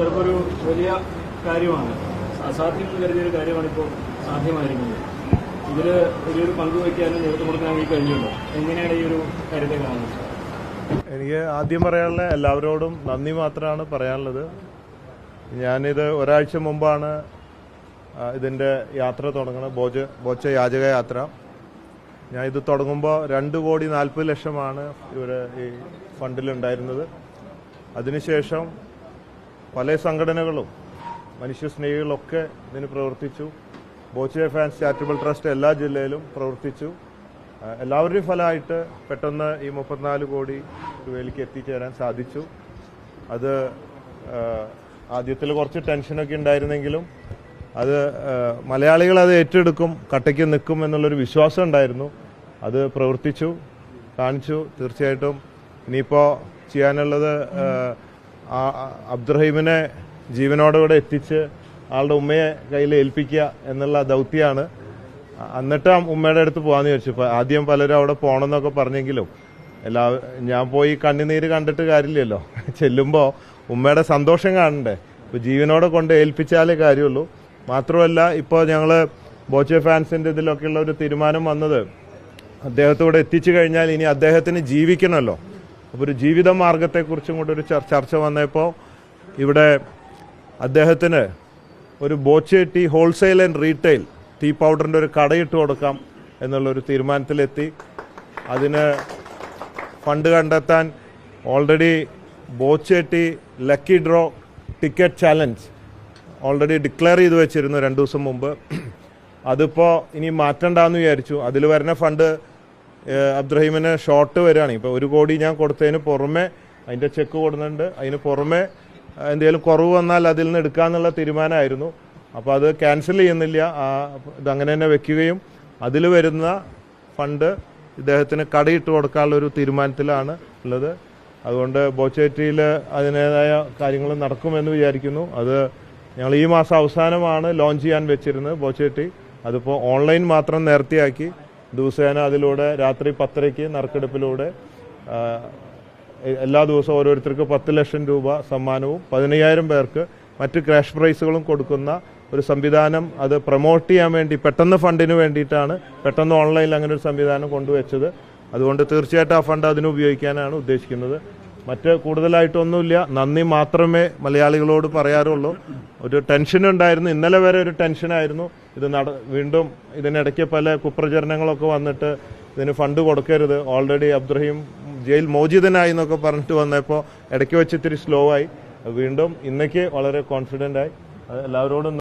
ഒരു വലിയ കാര്യമാണ്, അസാധ്യം എന്ന് കരുതിയൊരു കാര്യമാണ് ഇപ്പോൾ സാധ്യമായിരിക്കുന്നത്. ഇതിൽ വലിയൊരു പങ്ക് വയ്ക്കാനും നേതൃത്വം കൊടുക്കാൻ കഴിഞ്ഞുണ്ടോ? എങ്ങനെയാണ് ഈ ഒരു കാര്യത്തെ കാണുന്നത്? എനിക്ക് ആദ്യം പറയാനുള്ള എല്ലാവരോടും നന്ദി മാത്രമാണ് പറയാനുള്ളത്. ഞാനിത് ഒരാഴ്ച മുമ്പാണ് ഇതിൻ്റെ യാത്ര തുടങ്ങുന്നത്, ബോച്ച യാചക യാത്ര. ഞാൻ ഇത് തുടങ്ങുമ്പോൾ 2,40,00,000 ഇവിടെ ഈ ഫണ്ടിലുണ്ടായിരുന്നത്. അതിനുശേഷം പല സംഘടനകളും മനുഷ്യസ്നേഹികളൊക്കെ ഇതിന് പ്രവർത്തിച്ചു. ബോച്ച ഫാൻസ് ചാരിറ്റബിൾ ട്രസ്റ്റ് എല്ലാ ജില്ലയിലും പ്രവർത്തിച്ചു. എല്ലാവരുടെയും ഫലമായിട്ട് പെട്ടെന്ന് ഈ 34 കോടി രൂപയിലേക്ക് എത്തിച്ചേരാൻ സാധിച്ചു. അത് ആദ്യത്തിൽ കുറച്ച് ടെൻഷനൊക്കെ ഉണ്ടായിരുന്നെങ്കിലും അത് മലയാളികൾ അത് ഏറ്റെടുക്കും, കട്ടയ്ക്ക് നിൽക്കും എന്നുള്ളൊരു വിശ്വാസം ഉണ്ടായിരുന്നു. അത് പ്രവർത്തിച്ചു കാണിച്ചു. തീർച്ചയായിട്ടും ഇനിയിപ്പോൾ ചെയ്യാനുള്ളത് അബ്ദുറഹീമിനെ ജീവനോടുകൂടെ എത്തിച്ച് ആളുടെ ഉമ്മയെ കയ്യിൽ ഏൽപ്പിക്കുക എന്നുള്ള ദൗത്യമാണ്. എന്നിട്ട് ഉമ്മയുടെ അടുത്ത് പോകാമെന്ന് ചോദിച്ചു. ആദ്യം പലരും അവിടെ പോകണമെന്നൊക്കെ പറഞ്ഞെങ്കിലും ഞാൻ പോയി കണ്ണുനീര് കണ്ടിട്ട് കാര്യമില്ലല്ലോ. ചെല്ലുമ്പോൾ ഉമ്മയുടെ സന്തോഷം കാണണ്ടേ. ഇപ്പോൾ ജീവനോടെ കൊണ്ട് ഏൽപ്പിച്ചാലേ കാര്യമുള്ളൂ. മാത്രമല്ല, ഇപ്പോൾ ഞങ്ങൾ ബോച്ച ഫാൻസിൻ്റെ ഇതിലൊക്കെയുള്ള ഒരു തീരുമാനം വന്നത്, അദ്ദേഹത്തോടെ എത്തിച്ചു കഴിഞ്ഞാൽ ഇനി അദ്ദേഹത്തിന് ജീവിക്കണമല്ലോ. അപ്പോൾ ഒരു ജീവിത മാർഗത്തെക്കുറിച്ചും കൂടെ ഒരു ചർച്ച വന്നപ്പോൾ ഇവിടെ അദ്ദേഹത്തിന് ഒരു Boche tea wholesale and retail tea പൗഡറിൻ്റെ ഒരു കടയിട്ട് കൊടുക്കാം എന്നുള്ളൊരു തീരുമാനത്തിലെത്തി. അതിന് ഫണ്ട് കണ്ടെത്താൻ already Boche tea lucky draw ticket challenge already declare ചെയ്ത് വെച്ചിരുന്നു 2 ദിവസം മുമ്പ്. അതിപ്പോൾ ഇനി മാറ്റണ്ടെന്ന് വിചാരിച്ചു. അതിൽ വരുന്ന ഫണ്ട് അബ്ദുറഹീമിന് ഷോർട്ട് വരികയാണ്. ഇപ്പോൾ 1 കോടി ഞാൻ കൊടുത്തതിന് പുറമെ അതിൻ്റെ ചെക്ക് കൊടുക്കുന്നുണ്ട്. അതിന് പുറമെ എന്തെങ്കിലും കുറവ് വന്നാൽ അതിൽ നിന്ന് എടുക്കാമെന്നുള്ള തീരുമാനമായിരുന്നു. അപ്പോൾ അത് ക്യാൻസൽ ചെയ്യുന്നില്ല, ഇതങ്ങനെ തന്നെ വെക്കുകയും അതിൽ വരുന്ന ഫണ്ട് ഇദ്ദേഹത്തിന് കടയിട്ട് കൊടുക്കാനുള്ളൊരു തീരുമാനത്തിലാണ് ഉള്ളത്. അതുകൊണ്ട് ബോച്ചേറ്റിയിൽ അതിൻ്റേതായ കാര്യങ്ങൾ നടക്കുമെന്ന് വിചാരിക്കുന്നു. അത് ഞങ്ങൾ ഈ മാസം അവസാനമാണ് ലോഞ്ച് ചെയ്യാൻ വെച്ചിരുന്നത് ബോച്ചേറ്റി. അതിപ്പോൾ ഓൺലൈൻ മാത്രം നേരത്തെയാക്കി. ദിവസേന അതിലൂടെ രാത്രി 10:30 നറുക്കെടുപ്പിലൂടെ എല്ലാ ദിവസവും ഓരോരുത്തർക്ക് 10 ലക്ഷം രൂപ സമ്മാനവും 15,000 പേർക്ക് മറ്റ് ക്യാഷ് പ്രൈസുകളും കൊടുക്കുന്ന ഒരു സംവിധാനം, അത് പ്രൊമോട്ട് ചെയ്യാൻ വേണ്ടി പെട്ടെന്ന് ഫണ്ടിന് വേണ്ടിയിട്ടാണ് പെട്ടെന്ന് ഓൺലൈനിൽ അങ്ങനെ ഒരു സംവിധാനം കൊണ്ടുവച്ചത്. അതുകൊണ്ട് തീർച്ചയായിട്ടും ആ ഫണ്ട് അതിന് ഉപയോഗിക്കാനാണ് ഉദ്ദേശിക്കുന്നത്. മറ്റ് കൂടുതലായിട്ടൊന്നുമില്ല. നന്ദി മാത്രമേ മലയാളികളോട് പറയാറുള്ളൂ. ഒരു ടെൻഷനുണ്ടായിരുന്നു, ഇന്നലെ വരെ ഒരു ടെൻഷനായിരുന്നു. ഇത് വീണ്ടും ഇതിനിടയ്ക്ക് പല കുപ്രചരണങ്ങളൊക്കെ വന്നിട്ട് ഇതിന് ഫണ്ട് കൊടുക്കരുത്, ഓൾറെഡി അബ്ദുറഹീം ജയിൽ മോചിതനായി എന്നൊക്കെ പറഞ്ഞിട്ട് വന്നപ്പോൾ ഇടയ്ക്ക് വെച്ച് ഇത്തിരി സ്ലോ ആയി. വീണ്ടും ഇന്നേക്ക് വളരെ കോൺഫിഡൻ്റ് ആയി. എല്ലാവരോടും